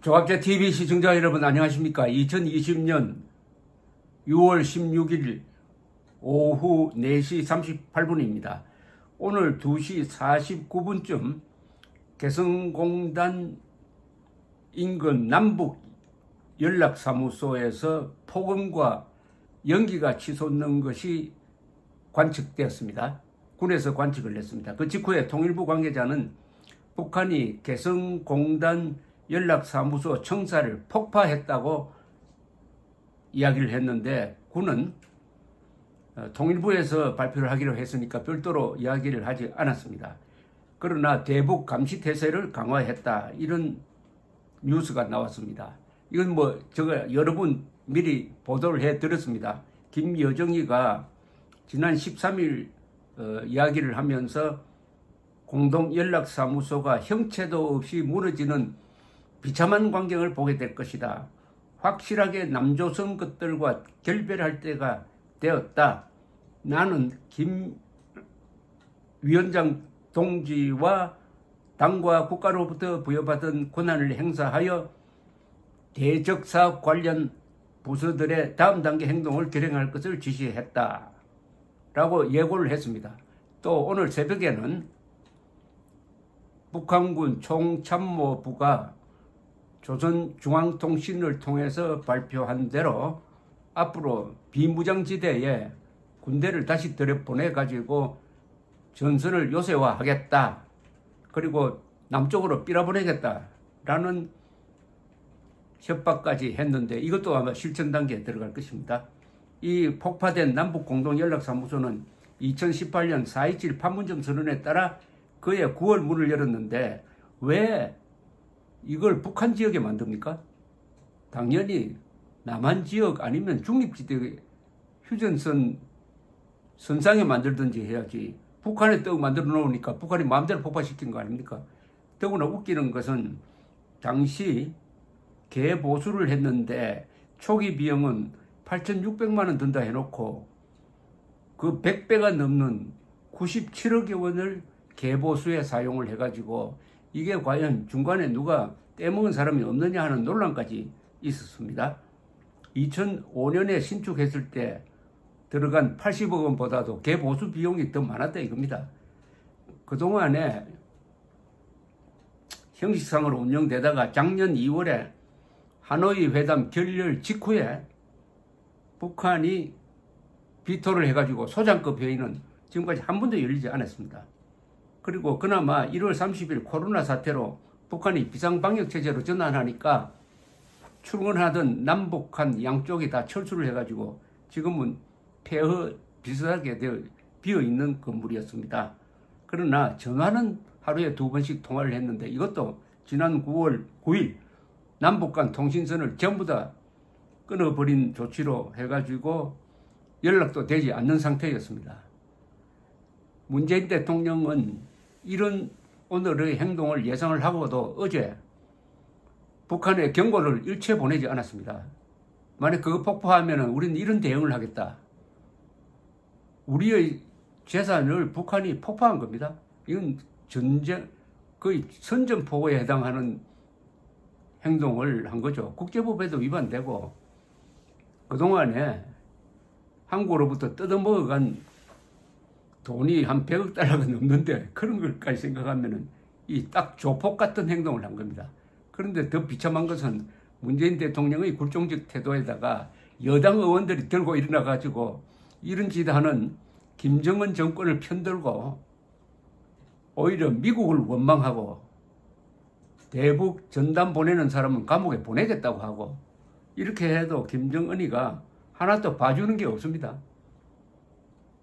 조갑제 TV 시청자 여러분 안녕하십니까? 2020년 6월 16일 오후 4시 38분입니다. 오늘 2시 49분쯤 개성공단 인근 남북 연락사무소에서 폭언과 연기가 치솟는 것이 관측되었습니다. 군에서 관측을 했습니다. 그 직후에 통일부 관계자는 북한이 개성공단 연락사무소 청사를 폭파했다고 이야기를 했는데, 군은 통일부에서 발표를 하기로 했으니까 별도로 이야기를 하지 않았습니다. 그러나 대북 감시 태세를 강화했다, 이런 뉴스가 나왔습니다. 이건 제가 여러 번 미리 보도를 해드렸습니다. 김여정이가 지난 13일 이야기를 하면서 공동연락사무소가 형체도 없이 무너지는 비참한 광경을 보게 될 것이다. 확실하게 남조선 것들과 결별할 때가 되었다. 나는 김 위원장 동지와 당과 국가로부터 부여받은 권한을 행사하여 대적사업 관련 부서들의 다음 단계 행동을 결행할 것을 지시했다 라고 예고를 했습니다. 또 오늘 새벽에는 북한군 총참모부가 조선중앙통신을 통해서 발표한 대로 앞으로 비무장지대에 군대를 다시 들여보내가지고 전선을 요새화하겠다, 그리고 남쪽으로 삐라보내겠다라는 협박까지 했는데, 이것도 아마 실천 단계에 들어갈 것입니다. 이 폭파된 남북공동연락사무소는 2018년 4.27 판문점 선언에 따라 그해 9월 문을 열었는데, 왜 이걸 북한 지역에 만듭니까? 당연히 남한 지역 아니면 중립지대 휴전선 선상에 만들든지 해야지, 북한에 떡 만들어 놓으니까 북한이 마음대로 폭파시킨 거 아닙니까? 더구나 웃기는 것은 당시 개보수를 했는데 초기 비용은 8,600만 원 든다 해놓고 그 100배가 넘는 97억여 원을 개보수에 사용을 해가지고, 이게 과연 중간에 누가 떼먹은 사람이 없느냐 하는 논란까지 있었습니다. 2005년에 신축했을 때 들어간 80억 원보다도 개보수 비용이 더 많았다 이겁니다. 그동안에 형식상으로 운영되다가 작년 2월에 하노이 회담 결렬 직후에 북한이 비토를 해가지고 소장급 회의는 지금까지 한 번도 열리지 않았습니다. 그리고 그나마 1월 30일 코로나 사태로 북한이 비상방역체제로 전환하니까 출근하던 남북한 양쪽이 다 철수를 해가지고 지금은 폐허 비슷하게 비어있는 건물이었습니다. 그러나 전화는 하루에 2번씩 통화를 했는데, 이것도 지난 9월 9일 남북 간 통신선을 전부 다 끊어버린 조치로 해가지고 연락도 되지 않는 상태였습니다. 문재인 대통령은 이런 오늘의 행동을 예상을 하고도 어제 북한에 경고를 일체 보내지 않았습니다. 만약 그거 폭파하면 우리는 이런 대응을 하겠다. 우리의 재산을 북한이 폭파한 겁니다. 이건 전쟁, 거의 선전포고에 해당하는 행동을 한 거죠. 국제법에도 위반되고, 그동안에 한국으로부터 뜯어먹어간 돈이 한 100억 달러가 넘는데, 그런 걸까지 생각하면은 이 딱 조폭 같은 행동을 한 겁니다. 그런데 더 비참한 것은 문재인 대통령의 굴종적 태도에다가 여당 의원들이 들고 일어나가지고 이런 짓 하는 김정은 정권을 편들고 오히려 미국을 원망하고 대북 전단 보내는 사람은 감옥에 보내겠다고 하고, 이렇게 해도 김정은이가 하나도 봐주는 게 없습니다.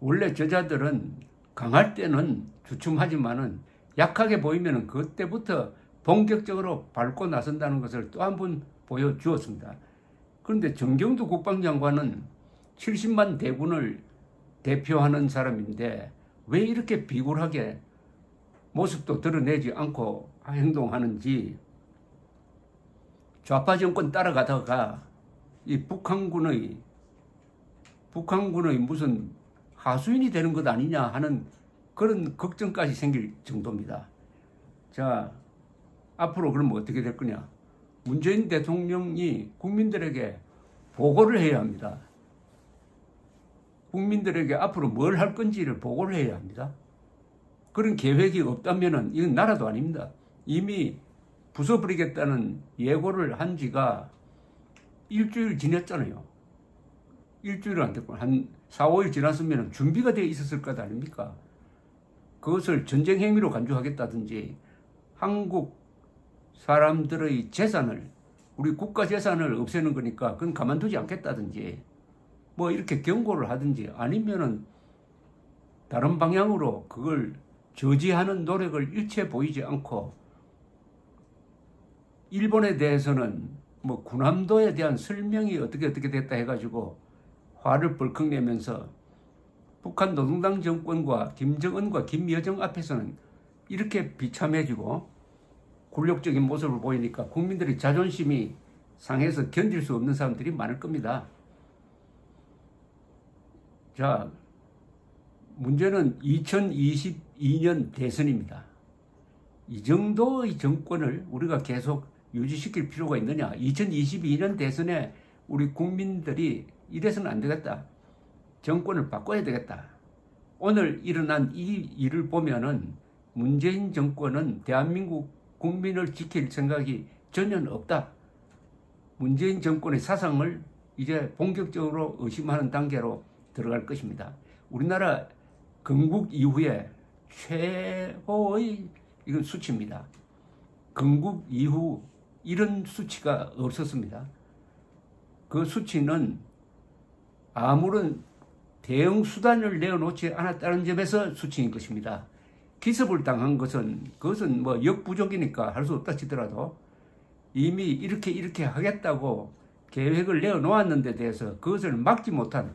원래 저자들은 강할 때는 주춤하지만은 약하게 보이면은 그때부터 본격적으로 밟고 나선다는 것을 또 한 번 보여주었습니다. 그런데 정경두 국방장관은 70만 대군을 대표하는 사람인데 왜 이렇게 비굴하게 모습도 드러내지 않고 행동하는지, 좌파 정권 따라가다가 이 북한군의 무슨 하수인이 되는 것 아니냐 하는 그런 걱정까지 생길 정도입니다. 자, 앞으로 그러면 어떻게 될 거냐? 문재인 대통령이 국민들에게 보고를 해야 합니다. 국민들에게 앞으로 뭘 할 건지를 보고를 해야 합니다. 그런 계획이 없다면은 이건 나라도 아닙니다. 이미 부숴버리겠다는 예고를 한 지가 일주일 지났잖아요. 일주일은 안 됐고 한 4, 5일 지났으면 준비가 되어 있었을 것 아닙니까? 그것을 전쟁 행위로 간주하겠다든지 한국 사람들의 재산을, 우리 국가 재산을 없애는 거니까 그건 가만두지 않겠다든지 뭐 이렇게 경고를 하든지 아니면은 다른 방향으로 그걸 저지하는 노력을 일체 보이지 않고 일본에 대해서는 뭐 군함도에 대한 설명이 어떻게 됐다 해가지고 화를 벌컥 내면서 북한 노동당 정권과 김정은과 김여정 앞에서는 이렇게 비참해지고 굴욕적인 모습을 보이니까 국민들의 자존심이 상해서 견딜 수 없는 사람들이 많을 겁니다. 자, 문제는 2022년 대선입니다. 이 정도의 정권을 우리가 계속 유지시킬 필요가 있느냐? 2022년 대선에 우리 국민들이 이래서는 안 되겠다. 정권을 바꿔야 되겠다. 오늘 일어난 이 일을 보면은 문재인 정권은 대한민국 국민을 지킬 생각이 전혀 없다. 문재인 정권의 사상을 이제 본격적으로 의심하는 단계로 들어갈 것입니다. 우리나라 건국 이후에 최고의 이건 수치입니다. 건국 이후 이런 수치가 없었습니다. 그 수치는 아무런 대응 수단을 내어놓지 않았다는 점에서 수치인 것입니다. 기습을 당한 그것은 뭐 역부족이니까 할 수 없다 치더라도 이미 이렇게 하겠다고 계획을 내어놓았는데 대해서 그것을 막지 못한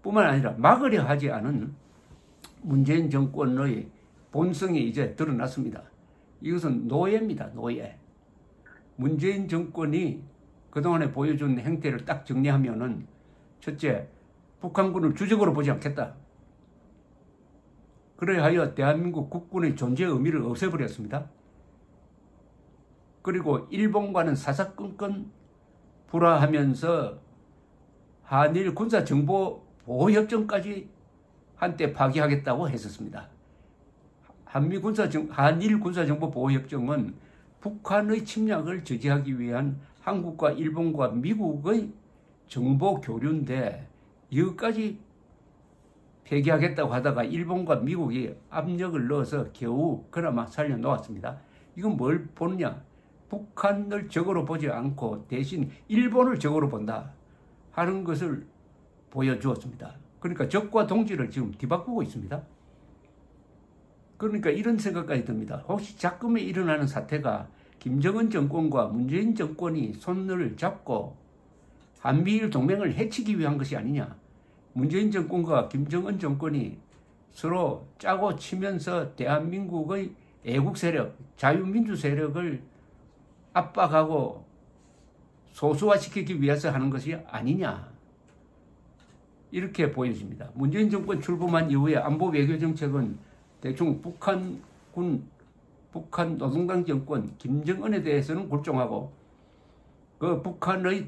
뿐만 아니라 막으려 하지 않은 문재인 정권의 본성이 이제 드러났습니다. 이것은 노예입니다. 노예. 문재인 정권이 그동안에 보여준 행태를 딱 정리하면은 첫째, 북한군을 주적으로 보지 않겠다. 그래하여 대한민국 국군의 존재 의미를 없애버렸습니다. 그리고 일본과는 사사건건 불화하면서 한일 군사정보보호협정까지 한때 파기하겠다고 했었습니다. 한일 군사정보보호협정은 북한의 침략을 저지하기 위한 한국과 일본과 미국의 정보 교류인데 이것까지 폐기하겠다고 하다가 일본과 미국이 압력을 넣어서 겨우 그나마 살려놓았습니다. 이건 뭘 보느냐? 북한을 적으로 보지 않고 대신 일본을 적으로 본다 하는 것을 보여주었습니다. 그러니까 적과 동지를 지금 뒤바꾸고 있습니다. 그러니까 이런 생각까지 듭니다. 혹시 자꾸만 일어나는 사태가 김정은 정권과 문재인 정권이 손을 잡고 한미일 동맹을 해치기 위한 것이 아니냐. 문재인 정권과 김정은 정권이 서로 짜고 치면서 대한민국의 애국 세력, 자유민주 세력을 압박하고 소수화시키기 위해서 하는 것이 아니냐. 이렇게 보여집니다. 문재인 정권 출범한 이후에 안보 외교 정책은 대충 북한 노동당 정권, 김정은에 대해서는 굴종하고 그 북한의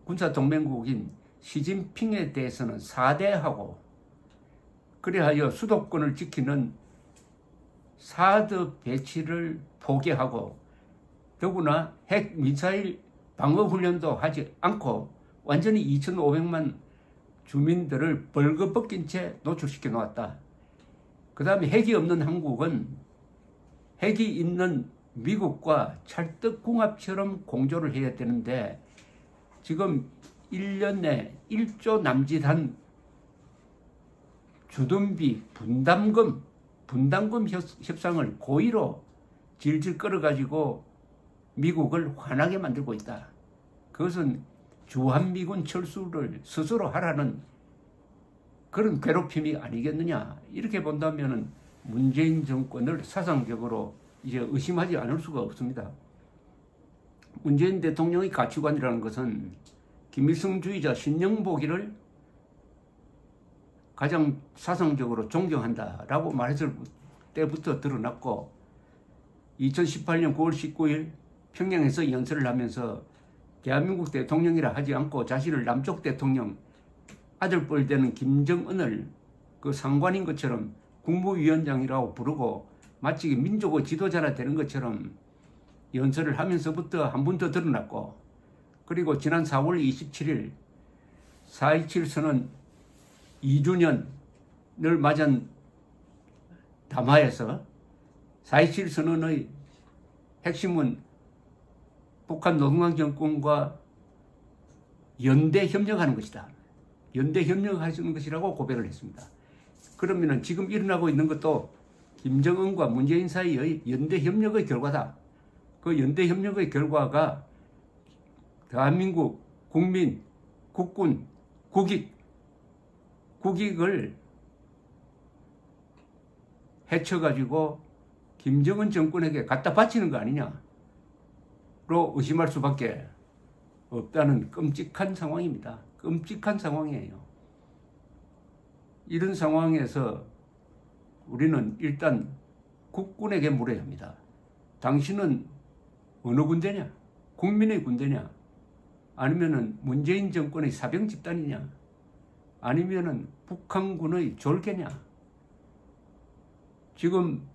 군사 동맹국인 시진핑에 대해서는 사대하고 그래하여 수도권을 지키는 사드 배치를 포기하고 더구나 핵 미사일 방어 훈련도 하지 않고 완전히 2,500만 주민들을 벌거벗긴 채 노출시켜 놓았다. 그 다음에 핵이 없는 한국은 핵이 있는 미국과 찰떡궁합처럼 공조를 해야 되는데 지금 1년 내 1조 남짓한 주둔비 분담금 협상을 고의로 질질 끌어가지고 미국을 화나게 만들고 있다. 그것은 주한미군 철수를 스스로 하라는 그런 괴롭힘이 아니겠느냐. 이렇게 본다면 문재인 정권을 사상적으로 이제 의심하지 않을 수가 없습니다. 문재인 대통령의 가치관이라는 것은 김일성주의자 신영복이를 가장 사상적으로 존경한다라고 말했을 때부터 드러났고 2018년 9월 19일 평양에서 연설을 하면서 대한민국 대통령이라 하지 않고 자신을 남쪽 대통령 아들뻘 되는 김정은을 그 상관인 것처럼 국무위원장이라고 부르고 마치 민족의 지도자라 되는 것처럼 연설을 하면서부터 한 번 더 드러났고, 그리고 지난 4월 27일 4.27 선언 2주년을 맞은 담화에서 4.27 선언의 핵심은 북한 노동당 정권과 연대 협력하는 것이다. 연대 협력하시는 것이라고 고백을 했습니다. 그러면 지금 일어나고 있는 것도 김정은과 문재인 사이의 연대 협력의 결과다. 그 연대 협력의 결과가 대한민국 국민, 국군, 국익을 해쳐가지고 김정은 정권에게 갖다 바치는 거 아니냐로 의심할 수밖에 없다는 끔찍한 상황입니다. 끔찍한 상황이에요. 이런 상황에서 우리는 일단 국군에게 물어야 합니다. 당신은 어느 군대냐? 국민의 군대냐? 아니면은 문재인 정권의 사병 집단이냐? 아니면은 북한군의 졸개냐? 지금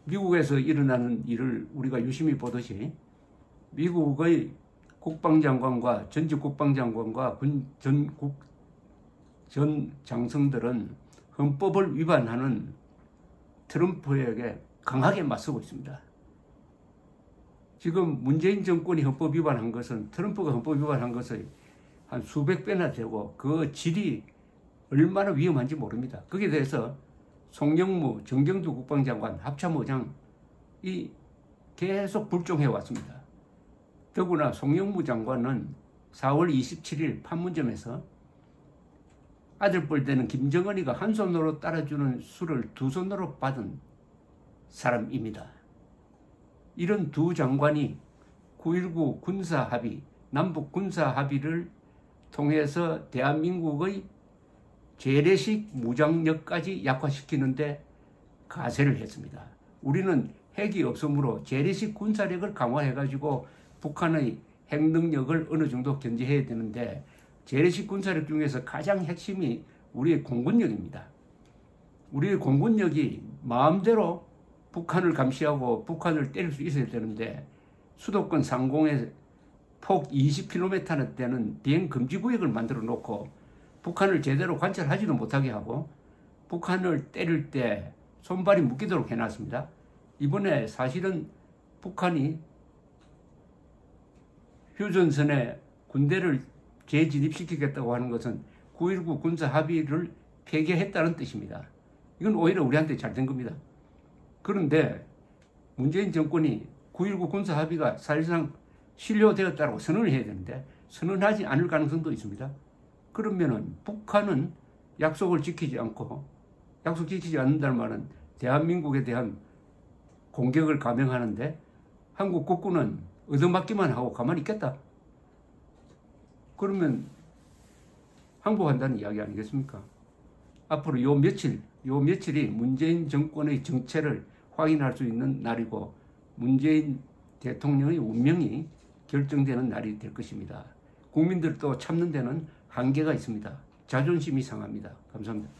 미국에서 일어나는 일을 우리가 유심히 보듯이 미국의 국방장관과 전직 국방장관과 전 장성들은 헌법을 위반하는 트럼프에게 강하게 맞서고 있습니다. 지금 문재인 정권이 헌법 위반한 것은 트럼프가 헌법 위반한 것의 한 수백 배나 되고 그 질이 얼마나 위험한지 모릅니다. 거기에 대해서 송영무, 정경두 국방장관, 합참의장이 계속 불종해 왔습니다. 더구나 송영무 장관은 4월 27일 판문점에서 아들뻘 되는 김정은이가 한 손으로 따라주는 술을 두 손으로 받은 사람입니다. 이런 두 장관이 9.19 군사합의, 남북 군사합의를 통해서 대한민국의 재래식 무장력까지 약화시키는데 가세를 했습니다. 우리는 핵이 없으므로 재래식 군사력을 강화해가지고 북한의 핵능력을 어느 정도 견제해야 되는데, 재래식 군사력 중에서 가장 핵심이 우리의 공군력입니다. 우리의 공군력이 마음대로 북한을 감시하고 북한을 때릴 수 있어야 되는데, 수도권 상공에 폭 20km나 되는 비행 금지 구역을 만들어 놓고 북한을 제대로 관찰하지도 못하게 하고 북한을 때릴 때 손발이 묶이도록 해놨습니다. 이번에 사실은 북한이 휴전선에 군대를 재진입시키겠다고 하는 것은 9.19 군사 합의를 폐기했다는 뜻입니다. 이건 오히려 우리한테 잘 된 겁니다. 그런데 문재인 정권이 9.19 군사 합의가 사실상 실효되었다고 선언을 해야 되는데 선언하지 않을 가능성도 있습니다. 그러면은 북한은 약속을 지키지 않고, 약속 지키지 않는다는 말은 대한민국에 대한 공격을 감행하는데 한국 국군은 얻어맞기만 하고 가만히 있겠다. 그러면 항복한다는 이야기 아니겠습니까? 앞으로 요 며칠이 문재인 정권의 정체를 확인할 수 있는 날이고 문재인 대통령의 운명이 결정되는 날이 될 것입니다. 국민들도 참는 데는 한계가 있습니다. 자존심이 상합니다. 감사합니다.